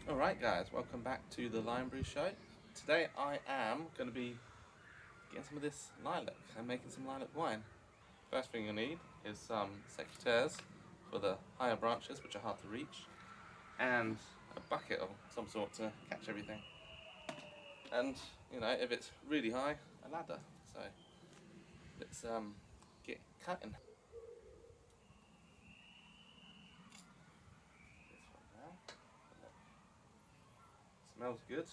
Alright guys, welcome back to the Homebrew show. Today I am going to be getting some of this lilac and making some lilac wine. First thing you'll need is some secateurs for the higher branches which are hard to reach, and a bucket of some sort to catch everything. And you know, if it's really high, a ladder. So let's get cutting. This one now. Smells good.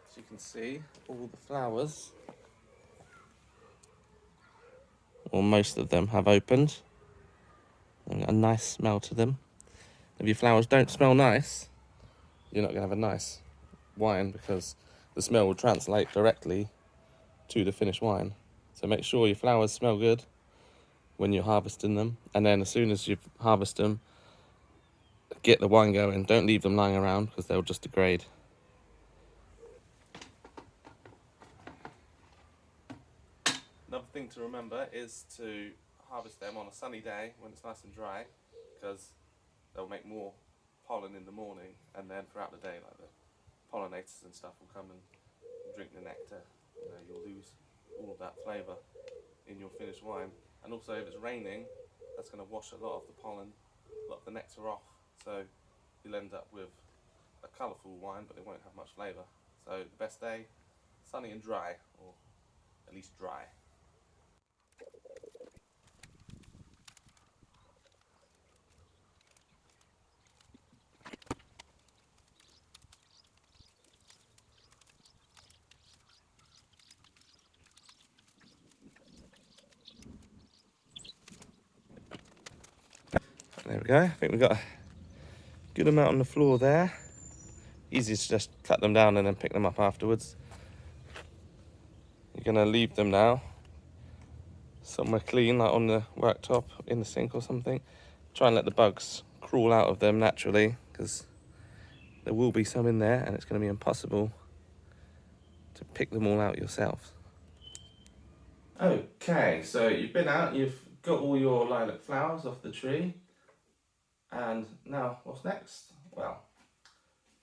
As you can see, all the flowers, or most of them, have opened. And a nice smell to them. If your flowers don't smell nice, you're not going to have a nice wine, because the smell will translate directly to the finished wine. So make sure your flowers smell good when you're harvesting them, and then as soon as you harvest them, get the wine going. Don't leave them lying around because they'll just degrade. Another thing to remember is to harvest them on a sunny day when it's nice and dry, because they'll make more pollen in the morning, and then throughout the day, like the pollinators and stuff will come and drink the nectar. You know, you'll lose all of that flavour in your finished wine. And also, if it's raining, that's going to wash a lot of the pollen, a lot of the nectar off. So you'll end up with a colourful wine, but it won't have much flavour. So the best day, sunny and dry, or at least dry. There we go. I think we've got a good amount on the floor there. Easy to just cut them down and then pick them up afterwards. You're going to leave them now somewhere clean, like on the worktop, in the sink or something. Try and let the bugs crawl out of them naturally, because there will be some in there and it's going to be impossible to pick them all out yourself. Okay, so you've been out, you've got all your lilac flowers off the tree, and now what's next? Well,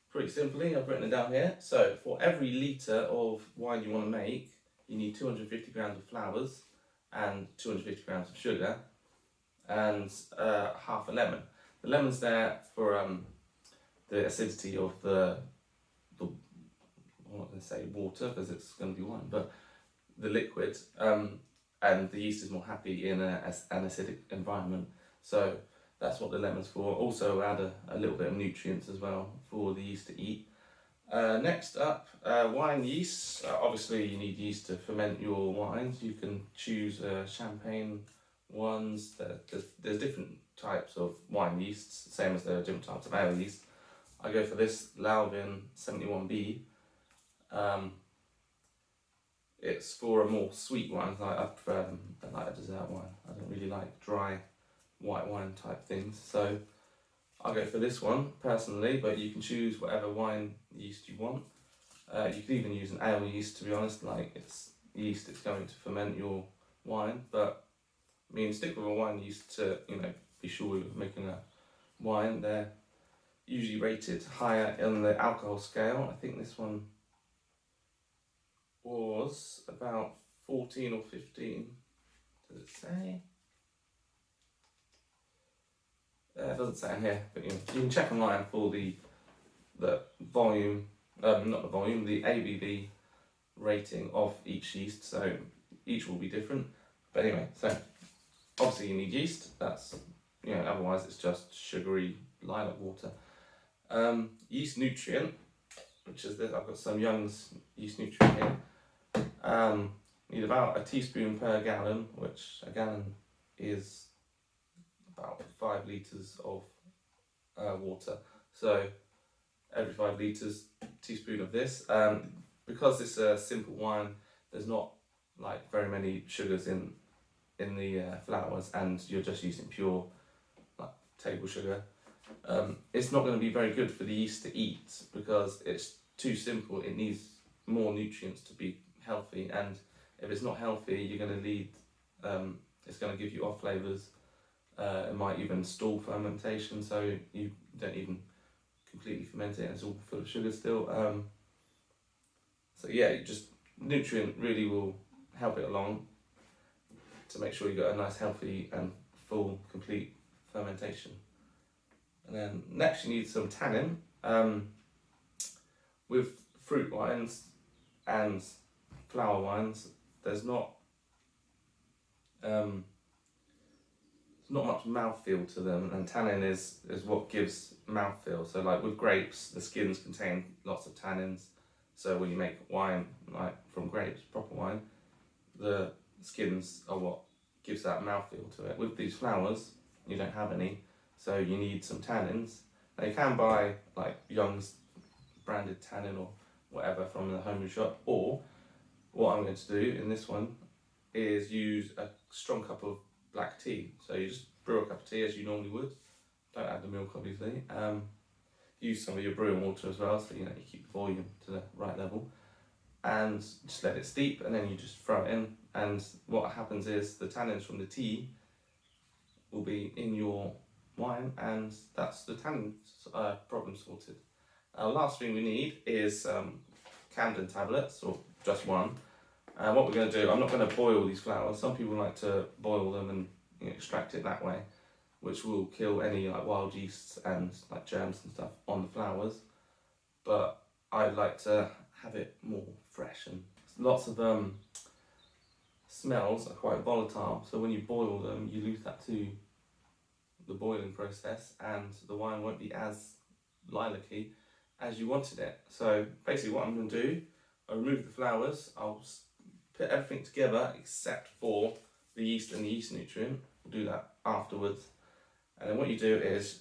pretty simply, I've written it down here. So for every litre of wine you want to make, you need 250 grams of flowers and 250 grams of sugar, and half a lemon. The lemon's there for the acidity of the I'm not going to say water because it's going to be wine, but the liquid, and the yeast is more happy in an acidic environment. So that's what the lemon's for. Also add a little bit of nutrients as well for the yeast to eat. Next up, wine yeast. Obviously you need yeast to ferment your wines. You can choose champagne ones. There's different types of wine yeasts, same as there are different types of ale yeast. I go for this Lalvin 71B. It's for a more sweet wine. I prefer like a dessert wine. I don't really like dry white wine type things, so I'll go for this one personally, but you can choose whatever wine yeast you want. You could even use an ale yeast, to be honest. Like, it's yeast, it's going to ferment your wine, but I mean, stick with a wine yeast to, you know, be sure you're making a wine. They're usually rated higher in the alcohol scale. I think this one was about 14 or 15. Does it say? It doesn't say in here, but you know, you can check online for the volume, not the volume, the ABV rating of each yeast. So each will be different. But anyway, so obviously you need yeast. That's, you know, otherwise it's just sugary lilac water. Yeast nutrient, which is this. I've got some Young's yeast nutrient here. Need about a teaspoon per gallon, which a gallon is about 5 litres of water. So every 5 litres, teaspoon of this. Because it's a simple wine, there's not like very many sugars in the flowers, and you're just using pure like table sugar. It's not going to be very good for the yeast to eat because it's too simple. It needs more nutrients to be healthy, and if it's not healthy, you're going to lead. It's going to give you off flavours. It might even stall fermentation, so you don't even completely ferment it and it's all full of sugar still. So yeah, just nutrient really will help it along to make sure you got a nice healthy and full complete fermentation. And then next you need some tannin. With fruit wines and flower wines, there's not much mouthfeel to them, and tannin is what gives mouthfeel. So like with grapes, the skins contain lots of tannins. So when you make wine like from grapes, proper wine, the skins are what gives that mouthfeel to it. With these flowers, you don't have any, so you need some tannins. Now you can buy like Young's branded tannin or whatever from the homebrew shop, or what I'm going to do in this one is use a strong cup of black tea. So you just brew a cup of tea as you normally would. Don't add the milk, obviously. Use some of your brewing water as well, so you keep the volume to the right level, and just let it steep, and then you just throw it in. And what happens is the tannins from the tea will be in your wine, and that's the tannin problem sorted. Last thing we need is Camden tablets, or just one. What we're going to do, I'm not going to boil these flowers. Some people like to boil them and extract it that way, which will kill any like wild yeasts and like germs and stuff on the flowers. But I like to have it more fresh, and lots of smells are quite volatile. So when you boil them, you lose that to the boiling process, and the wine won't be as lilac-y as you wanted it. So basically what I'm going to do, I'll remove the flowers, I'll put everything together except for the yeast and the yeast nutrient. We'll do that afterwards. And then what you do is,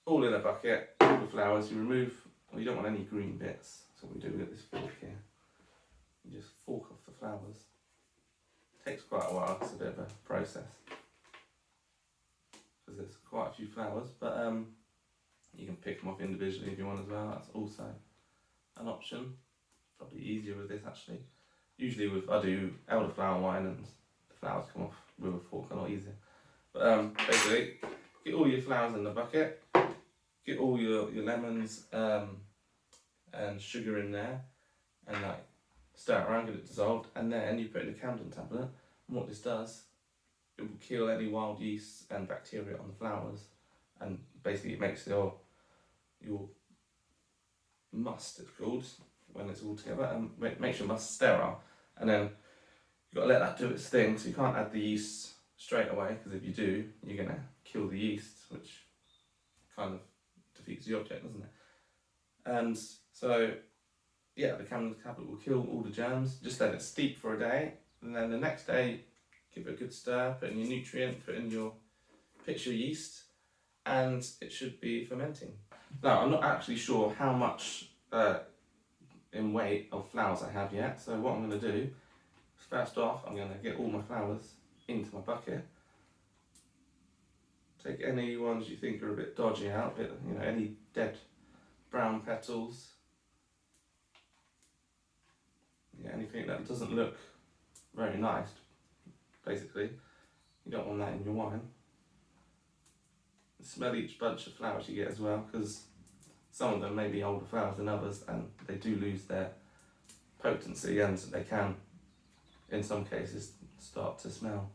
all in a bucket, all the flowers, you remove, well, you don't want any green bits, so what we do, we get this fork here. You just fork off the flowers. It takes quite a while, it's a bit of a process, because there's quite a few flowers, but you can pick them off individually if you want as well. That's also an option. Probably easier with this actually. Usually I do elderflower wine and the flowers come off with a fork a lot easier. But basically, get all your flowers in the bucket, get all your lemons and sugar in there, and like stir it around, get it dissolved, and then you put in a Camden tablet. And what this does, it will kill any wild yeast and bacteria on the flowers, and basically it makes your must, it's called, when it's all together, and makes your must sterile. And then you've got to let that do its thing, so you can't add the yeast straight away, because if you do, you're going to kill the yeast, which kind of defeats the object, doesn't it? And so, yeah, the Camden tablet will kill all the germs. Just let it steep for a day, and then the next day, give it a good stir, put in your nutrient, pitch your yeast, and it should be fermenting. Now, I'm not actually sure how much in weight of flowers I have yet, so what I'm going to do, first off, I'm going to get all my flowers into my bucket. Take any ones you think are a bit dodgy out, any dead brown petals, anything that doesn't look very nice, basically. You don't want that in your wine. Smell each bunch of flowers you get as well, because some of them may be older flowers than others, and they do lose their potency, and they can, in some cases, start to smell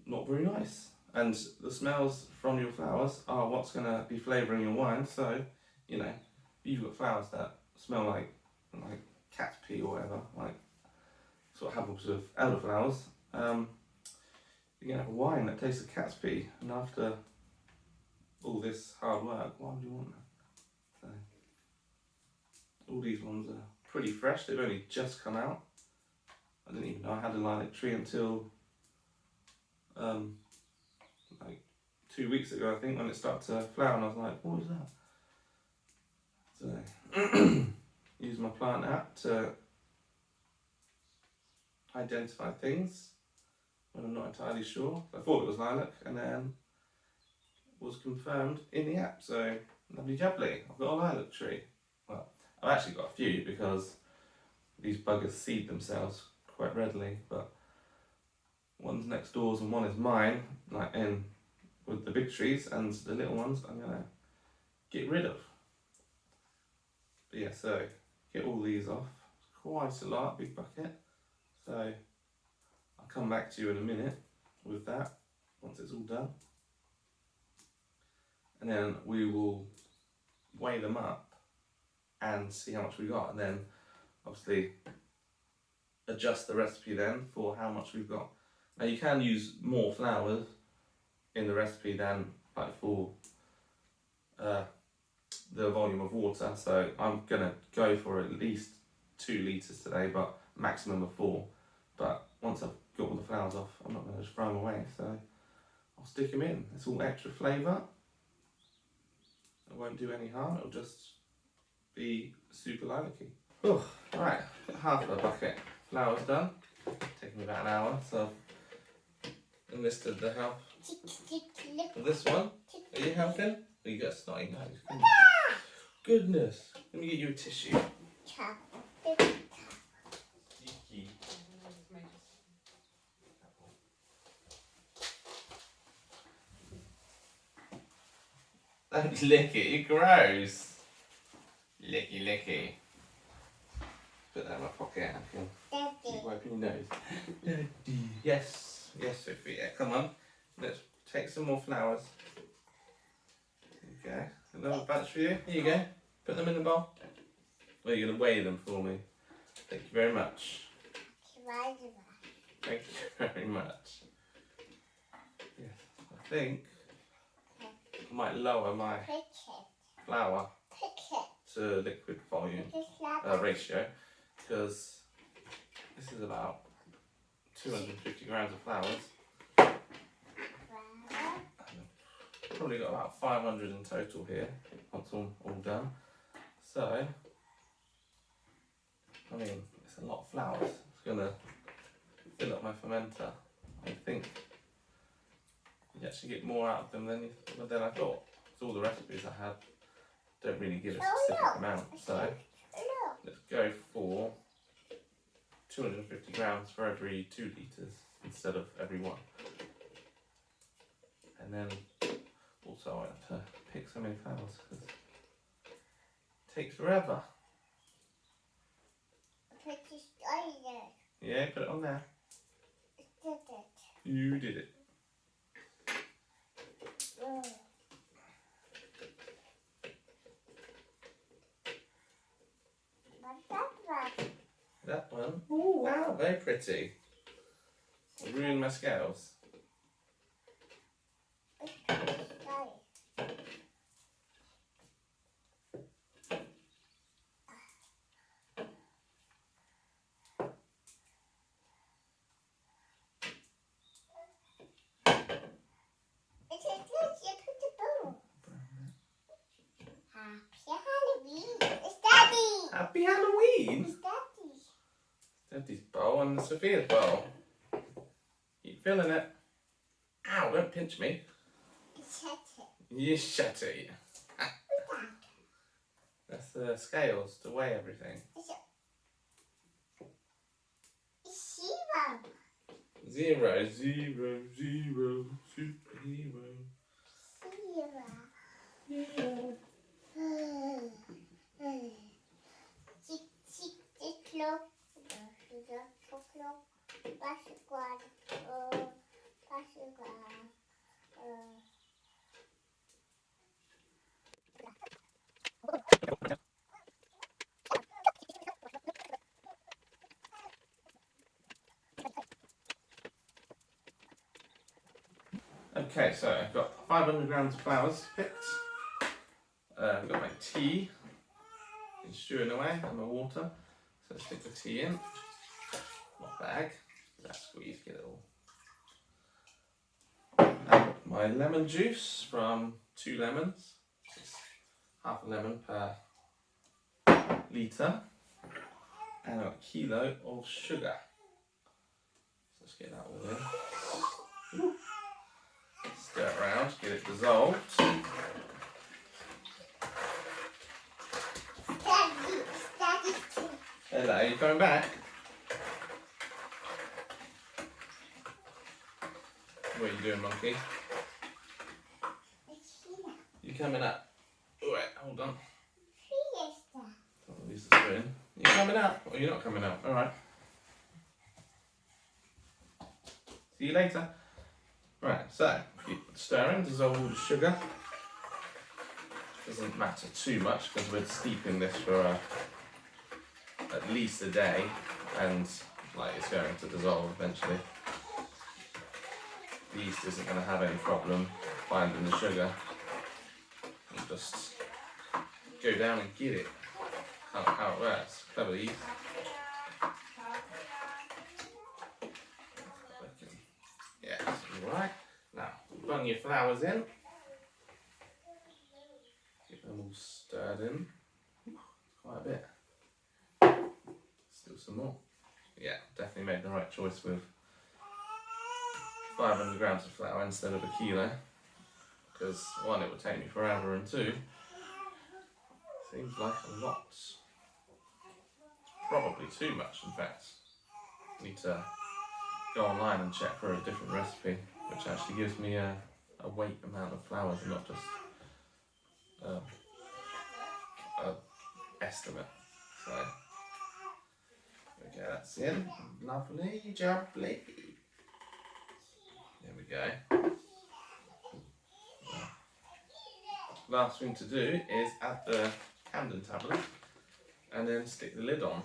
not very nice. And the smells from your flowers are what's going to be flavouring your wine. So, if you've got flowers that smell like cat's pee or whatever, like sort of happens with elderflowers, you're going to have a wine that tastes of cat's pee, and after all this hard work, why would you want that? So, all these ones are pretty fresh, they've only just come out. I didn't even know I had a lilac tree until like 2 weeks ago, I think, when it started to flower, and I was like, what is that? So, use my plant app to identify things when I'm not entirely sure. I thought it was lilac, and then was confirmed in the app, so lovely jubbly. I've got a lilac tree. Well, I've actually got a few, because these buggers seed themselves quite readily, but One's next door's and one is mine, like in with the big trees, and the little ones I'm gonna get rid of. But yeah, so get all these off. Quite a lot, big bucket. So I'll come back to you in a minute with that once it's all done. And then we will weigh them up and see how much we got, and then obviously adjust the recipe then for how much we've got. Now you can use more flours in the recipe than like for the volume of water, so I'm gonna go for at least 2 litres today, but maximum of 4. But once I've got all the flours off, I'm not gonna just throw them away, so I'll stick them in. It's all extra flavour. It won't do any harm, it'll just be super lilac-y. Oh, right, half of a bucket flour's done. Taking me about an hour, so I've enlisted the help of this one. Are you helping? Oh, you got a snotty nose. Goodness, let me get you a tissue. Don't lick it, you're gross. Licky, licky. Put that in my pocket. I can keep wiping your nose. Daddy. Yes, yes, Sophia. Come on. Let's take some more flowers. Okay. Another bunch for you. Here you go. Put them in the bowl. Well, you're going to weigh them for me. Thank you very much. Thank you very much. Yes, I think I might lower my flour to liquid volume ratio, because this is about 250 grams of flours. Probably got about 500 in total here once all done. So, I mean, it's a lot of flours. It's going to fill up my fermenter. I think you actually get more out of them than I thought. So all the recipes I had don't really give a specific amount. So let's go for 250 grams for every 2 litres instead of every 1. And then also I have to pick so many flowers because it takes forever. Yeah, put it on there. You did it. That one? Oh wow, very pretty. Ruined my scales. Happy Halloween! It's Daddy's. Daddy's bowl and Sophia's bowl. Keep filling it. Ow, don't pinch me. You shut it. That's the scales to weigh everything. Zero, zero, zero, superhero. Zero. Okay, so I've got 500 grams of flowers picked. I've got my tea and stewing away and my water. So stick the tea in my bag. That squeeze, get it all. And my lemon juice from 2 lemons. It's half a lemon per litre. And a kilo of sugar. So let's get that all in. Ooh. Stir it around, get it dissolved. Hello, you coming back? you doing, monkey? You coming up? Alright, hold on. I'll use the spoon. You coming up? Or you're not coming up? Alright. See you later. Right, so keep stirring, dissolve all the sugar. Doesn't matter too much because we're steeping this for at least a day, and like it's going to dissolve eventually. The yeast isn't going to have any problem finding the sugar. You just go down and get it. How it works. Clever yeast. Yeah, alright. Now, bung your flowers in. Get them all stirred in. Quite a bit. Still some more. Yeah, definitely made the right choice with 500 grams of flour instead of a kilo. Because one, it would take me forever, and two, seems like a lot. Probably too much, in fact. Need to go online and check for a different recipe, which actually gives me a weight amount of flowers and not just a estimate. So, okay, that's in. Lovely, jubbly. There we go. Last thing to do is add the Camden tablet and then stick the lid on.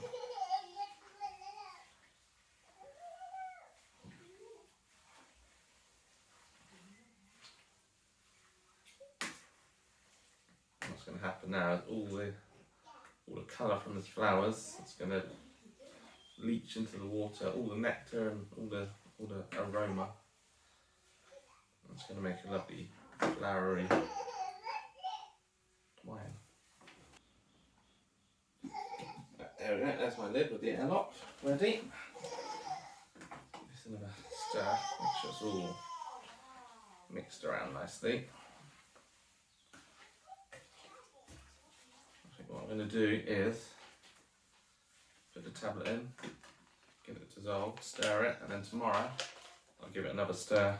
What's going to happen now is all the colour from the flowers, it's going to leach into the water, all the nectar and all the aroma. It's going to make a lovely flowery wine. There we go, there's my lid with the airlock ready. Just another stir, make sure it's all mixed around nicely. I think what I'm going to do is put the tablet in, get it dissolved, stir it, and then tomorrow I'll give it another stir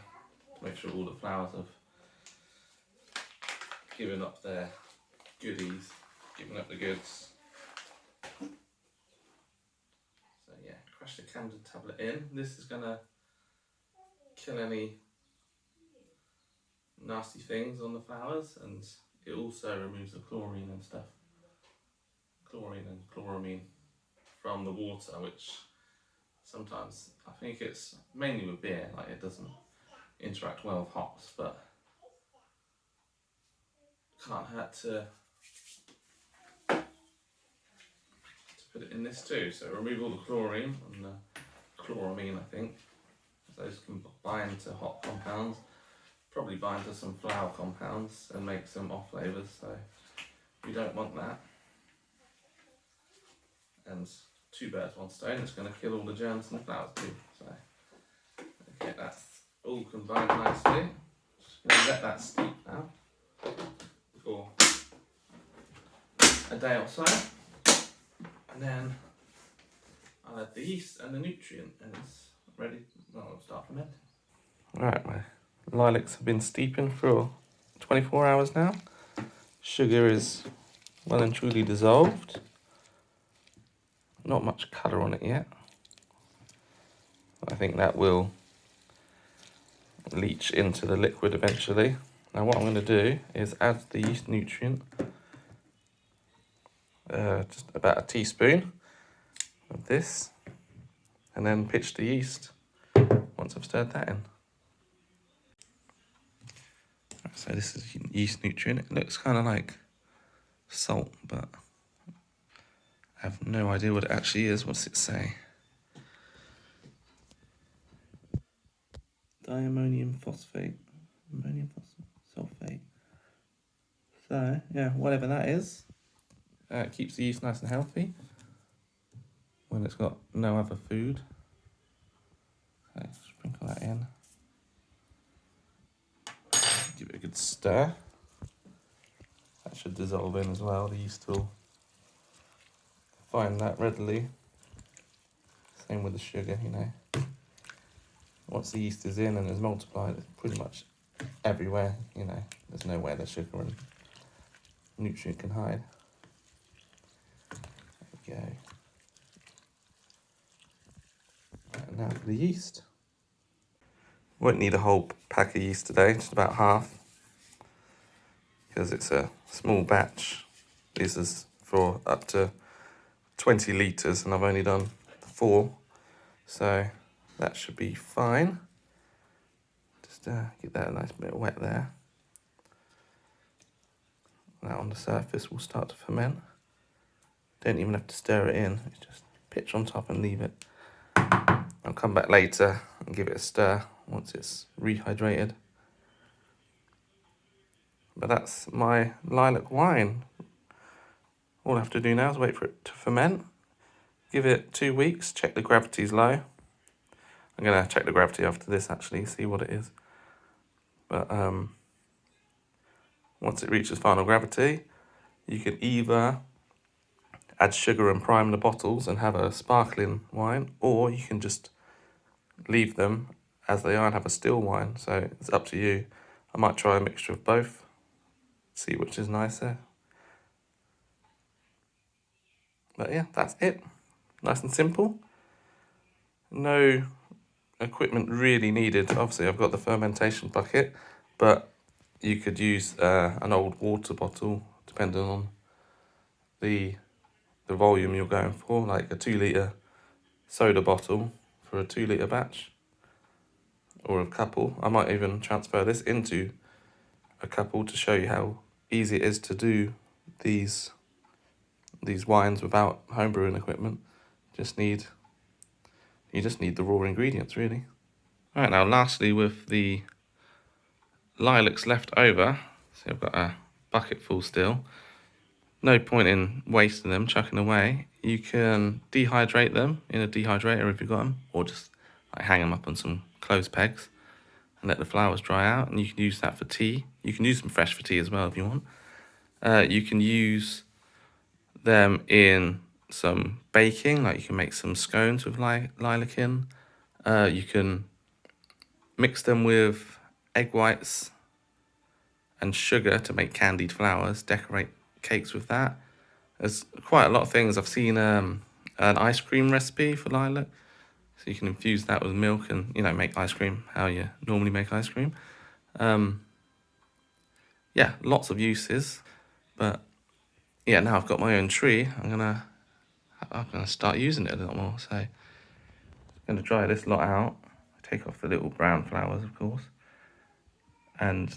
to make sure all the flowers have given up their goodies, given up the goods. So yeah, crush the Camden tablet in. This is going to kill any nasty things on the flowers, and it also removes the chlorine and stuff. Chlorine and chloramine from the water, which sometimes, I think it's mainly with beer, like it doesn't interact well with hops, but can't hurt to put it in this too. So remove all the chlorine and the chloramine, I think. Those can bind to hop compounds, probably bind to some flower compounds and make some off flavours, so we don't want that. And two birds, one stone, it's going to kill all the germs in the flowers too. So, okay, that's all combined nicely. Just going to let that steep now for a day or so, and then I'll add the yeast and the nutrient, and it's ready. Well, I'll start fermenting. Right, my lilacs have been steeping for 24 hours now. Sugar is well and truly dissolved. Not much colour on it yet. I think that will leach into the liquid eventually. Now what I'm going to do is add the yeast nutrient, just about a teaspoon of this, and then pitch the yeast once I've stirred that in. So this is yeast nutrient. It looks kind of like salt, but I have no idea what it actually is. What's it say? Diammonium phosphate. Ammonium sulfate. So, yeah, whatever that is. It keeps the yeast nice and healthy when it's got no other food. So, sprinkle that in. Give it a good stir. That should dissolve in as well. The yeast will find that readily. Same with the sugar, you know. once the yeast is in and is multiplied, it's pretty much everywhere, you know, there's nowhere the sugar and nutrient can hide. There we go. Right, and now for the yeast. Won't need a whole pack of yeast today, just about half, because it's a small batch. This is for up to 20 litres and I've only done 4, so that should be fine. Just get that a nice bit wet there. Now on the surface will start to ferment. Don't even have to stir it in, it's just pitch on top and leave it. I'll come back later and give it a stir once it's rehydrated. But that's my lilac wine. All I have to do now is wait for it to ferment. Give it 2 weeks, check the gravity's low. I'm going to check the gravity after this actually, see what it is. But once it reaches final gravity, you can either add sugar and prime the bottles and have a sparkling wine, or you can just leave them as they are and have a still wine. So it's up to you. I might try a mixture of both, see which is nicer. But yeah, that's it. Nice and simple. No equipment really needed. Obviously I've got the fermentation bucket, but you could use an old water bottle depending on the volume you're going for, like a 2 litre soda bottle for a 2 litre batch, or a couple. I might even transfer this into a couple to show you how easy it is to do these wines without homebrewing equipment. You just need the raw ingredients really. Right, now lastly, with the lilacs left over, so I've got a bucket full still. No point in wasting them, chucking away. You can dehydrate them in a dehydrator if you've got them, or just like hang them up on some clothes pegs and let the flowers dry out, and you can use that for tea. You can use them fresh for tea as well if you want. You can use them in some baking, like you can make some scones with lilac in. You can mix them with egg whites and sugar to make candied flowers, decorate cakes with that. There's quite a lot of things. I've seen an ice cream recipe for lilac, so you can infuse that with milk and, you know, make ice cream how you normally make ice cream. Yeah, lots of uses. But yeah, now I've got my own tree, I'm gonna start using it a little more. So I'm gonna dry this lot out, take off the little brown flowers, of course, and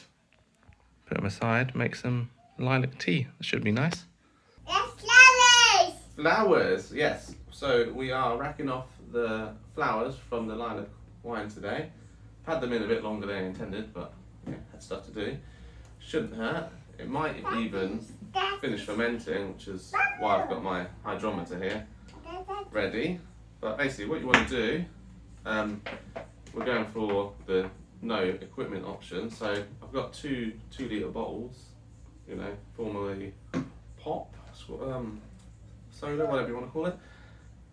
put them aside, make some lilac tea. That should be nice. Flowers! Flowers, yes. So we are racking off the flowers from the lilac wine today. I've had them in a bit longer than I intended, but yeah, had stuff to do. Shouldn't hurt. It might even finish fermenting, which is why I've got my hydrometer here ready. But basically what you want to do, we're going for the no equipment option. So I've got two litre bottles, you know, formerly pop, soda, whatever you want to call it.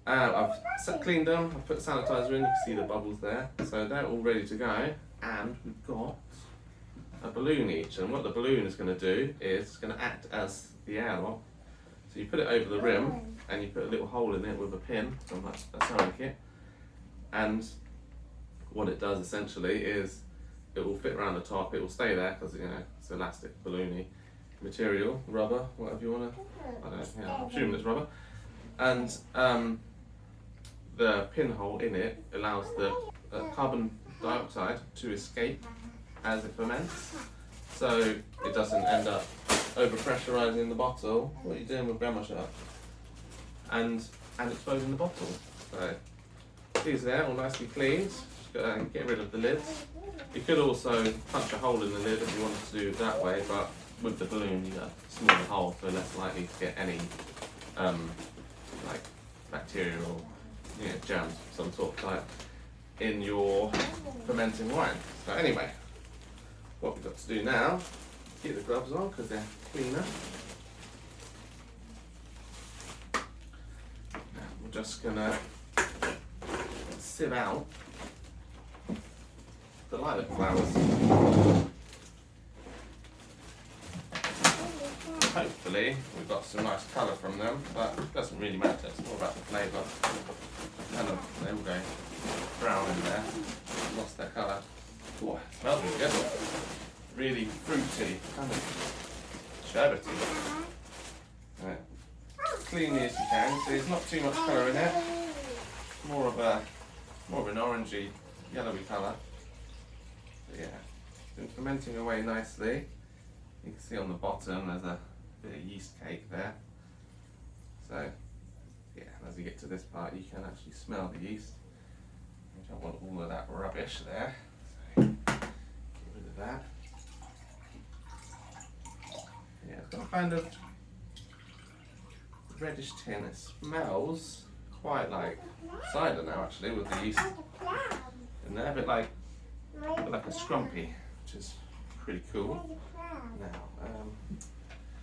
I've cleaned them, I've put sanitizer in, you can see the bubbles there. So they're all ready to go, and we've got a balloon each. And what the balloon is going to do is it's going to act as the airlock. So you put it over the rim and you put a little hole in it with a pin from a sewing kit. And what it does essentially is it will fit around the top, it will stay there because, you know, it's elastic, balloony material, rubber, whatever you want to, I don't know, yeah, I'm assuming it's rubber. And the pinhole in it allows the carbon dioxide to escape as it ferments, so it doesn't end up over-pressurising the bottle. What are you doing with grandma shut up? And exploding the bottle. So these there, all nicely cleaned. Just gotta get rid of the lids. You could also punch a hole in the lid if you wanted to do it that way, but with the balloon you got a smaller hole, so less likely to get any like bacteria or, you know, germs of some sort of type in your fermenting wine. So anyway, what we've got to do now, keep the gloves on because they're cleaner. Now we're just gonna sieve out the lilac flowers. Hopefully we've got some nice colour from them, but it doesn't really matter, it's more about the flavour. Kind of, they all go brown in there, lost their colour. Oh, it smells really good. Really fruity, kind of sherbety. Right. Cleanly as you can, so there's not too much colour in it. More of an orangey, yellowy colour. But yeah, it's been fermenting away nicely. You can see on the bottom there's a bit of yeast cake there. So yeah, as you get to this part you can actually smell the yeast. You don't want all of that rubbish there. So get rid of that. Yeah, it's got a kind of reddish tin. It smells quite like cider now actually, with the yeast in there, a bit like a scrumpy, which is pretty cool. Now,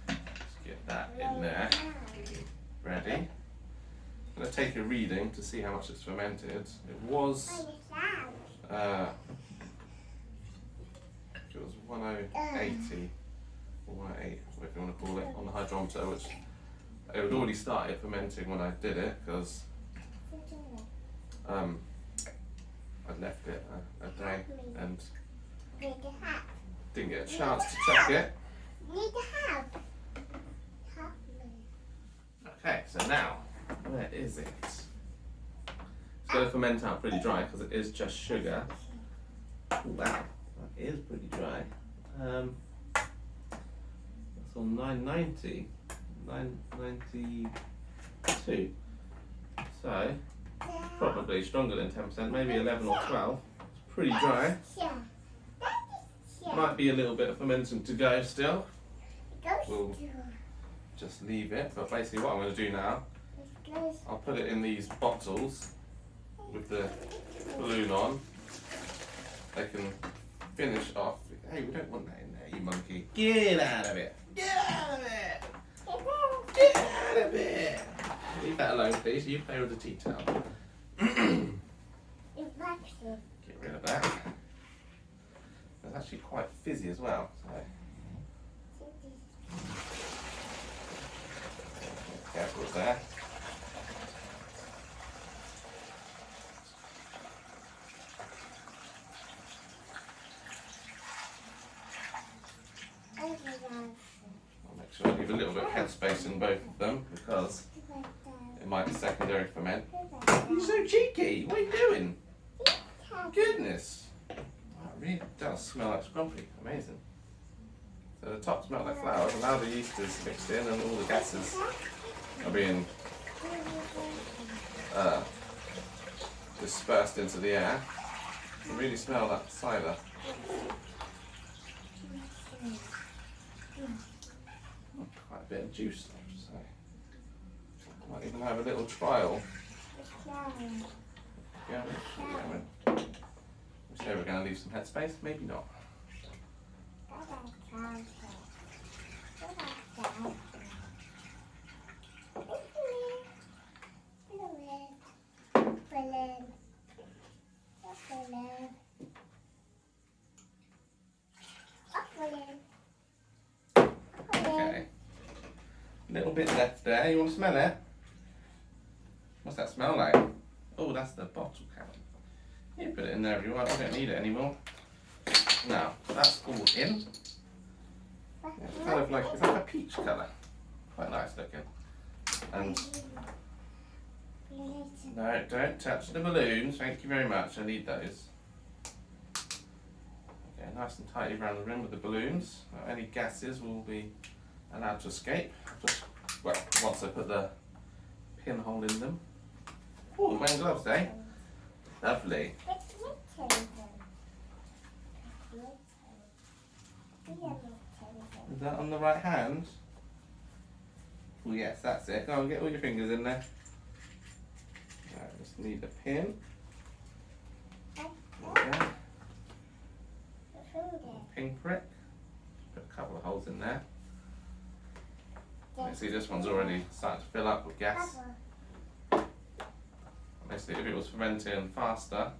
let's get that in there, ready. I'm going to take a reading to see how much it's fermented. It was 1080 or 108, whatever you want to call it, on the hydrometer, which it had already started fermenting when I did it, because I'd left it a day and didn't get a chance to check it. Okay, so now, where is it? It's going to ferment out pretty dry because it is just sugar. Oh, wow, that is pretty dry. That's on 990. 992. So, probably stronger than 10%, maybe 11 or 12. It's pretty dry. Might be a little bit of fermenting to go still. We'll just leave it, but basically what I'm going to do now, I'll put it in these bottles with the balloon on. They can finish off. Hey, we don't want that in there, you monkey. Get out of it! Get out of it! Get out of it! Leave that alone, please. You play with the tea towel. Get rid of that. It's actually quite fizzy as well. So. Careful with that. I'll make sure I leave a little bit of headspace in both of them because it might be secondary ferment. You're so cheeky! What are you doing? Goodness! Wow, it really does smell like scrumpy. Amazing. So the top smell like flowers, and now the yeast is mixed in and all the gases are being dispersed into the air. You can really smell that cider. Quite a bit of juice, I have to say. Might even have a little trial. Yeah, we say we're going to leave some headspace, maybe not. Okay. Little bit left there. You want to smell it? What's that smell like? Oh, that's the bottle cap. You put it in there if you want. I don't need it anymore. Now, that's all in. It's kind of like, it's like a peach colour. Quite nice looking. And no, don't touch the balloons. Thank you very much. I need those. Okay, nice and tightly around the rim with the balloons. Any gases will be allowed to escape. Just, well, once I put the pinhole in them. Oh, wearing gloves, eh? Lovely. Is that on the right hand? Oh yes, that's it. Go on, get all your fingers in there. Right, just need a pin. There we go. Pin prick. Put a couple of holes in there. You see this one's already starting to fill up with gas. Basically, if it was fermenting faster,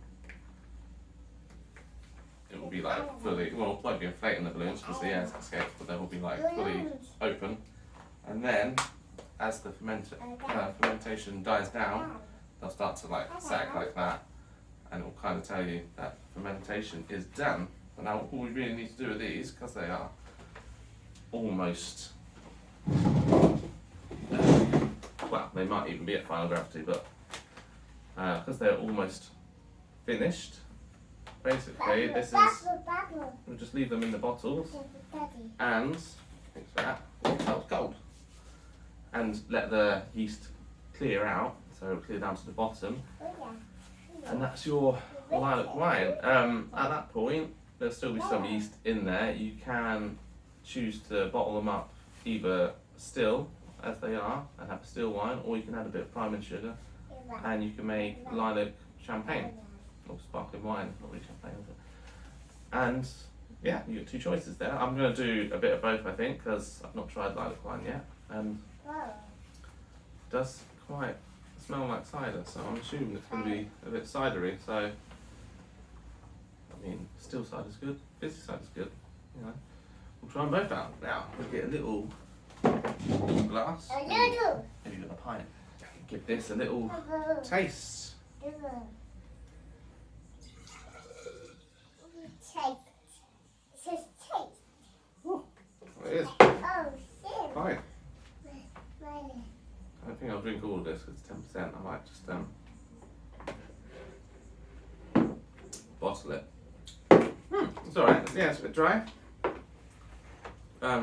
it will be like fully, well, it won't be inflating the balloons because the air escapes, but they will be like fully open. And then, as the fermentation dies down, they'll start to like sag like that, and it will kind of tell you that fermentation is done. But now all we really need to do with these, because they are almost, well, they might even be at final gravity, but because they're almost finished, basically this is, we'll just leave them in the bottles and, thanks for that, oh, that was cold, and let the yeast clear out, so it'll clear down to the bottom, and that's your lilac wine. At that point, there'll still be some yeast in there. You can choose to bottle them up either still, as they are, and have a still wine, or you can add a bit of priming sugar, and you can make lilac champagne, or sparkling wine, not really champagne, is it? And yeah, you get two choices there. I'm going to do a bit of both, I think, because I've not tried lilac wine yet, and it does quite smell like cider, so I'm assuming it's going to be a bit cidery. So, I mean, still cider's good, fizzy cider's good, you know. We'll try them both out. Now, we'll get a little glass. Maybe with a pint. Give this a little taste. Oh, it is. Fine. I don't think I'll drink all of this because it's 10%. I might just bottle it. It's alright. Yeah, it's a bit dry.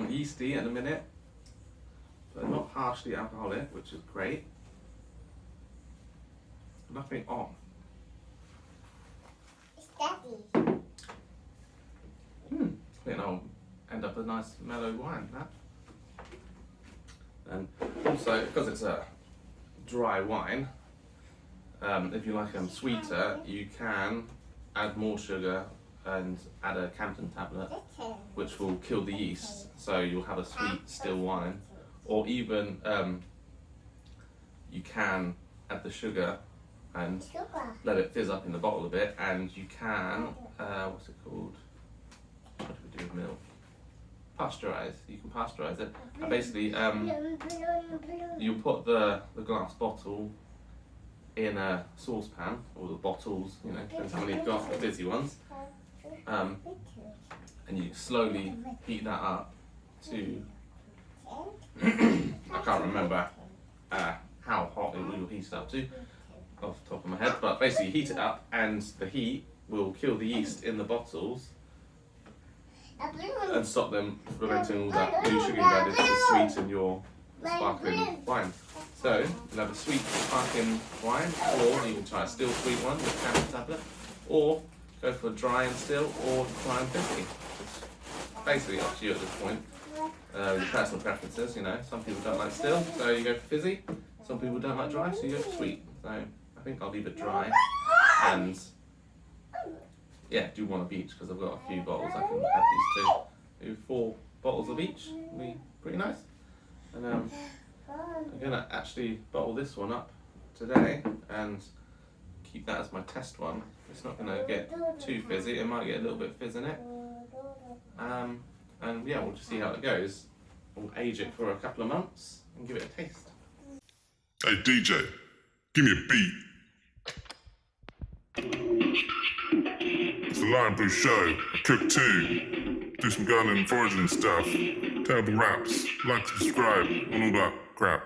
Yeasty at the minute, but not harshly alcoholic, which is great. Nothing on. It's daddy. I think I'll end up a nice mellow wine, that. And also, because it's a dry wine, if you like them sweeter, you can add more sugar and add a Campton tablet, which will kill the yeast, so you'll have a sweet still wine. Or even you can add the sugar and let it fizz up in the bottle a bit, and you can, what's it called? What do we do with milk? Pasteurize. You can pasteurize it. And basically, you put the glass bottle in a saucepan, or the bottles, you know, depends how many you've got, the fizzy ones. And you slowly heat that up to, I can't remember how hot it will heat it up to off the top of my head, but basically you heat it up and the heat will kill the yeast in the bottles and stop them fermenting all that blue sugar you've added to sweeten your sparkling wine. So you'll have a sweet sparkling wine, or you can try a still sweet one with Campton tablet, or go for dry and still, or dry and fizzy. It's basically up to you at this point. Your personal preferences, you know. Some people don't like still, so you go for fizzy. Some people don't like dry, so you go for sweet. So I think I'll leave it dry, and yeah, do one of each because I've got a few bottles. I can add these two. Do 4 bottles of each. It'll be pretty nice. And I'm gonna actually bottle this one up today and keep that as my test one. It's not gonna get too fizzy. It might get a little bit fizz in it. And yeah, we'll just see how it goes. We'll age it for a couple of months and give it a taste. Hey DJ, give me a beat. It's the Lion Brew Show. Cook too. Do some garden and foraging stuff. Terrible raps. Like, subscribe, and all that crap.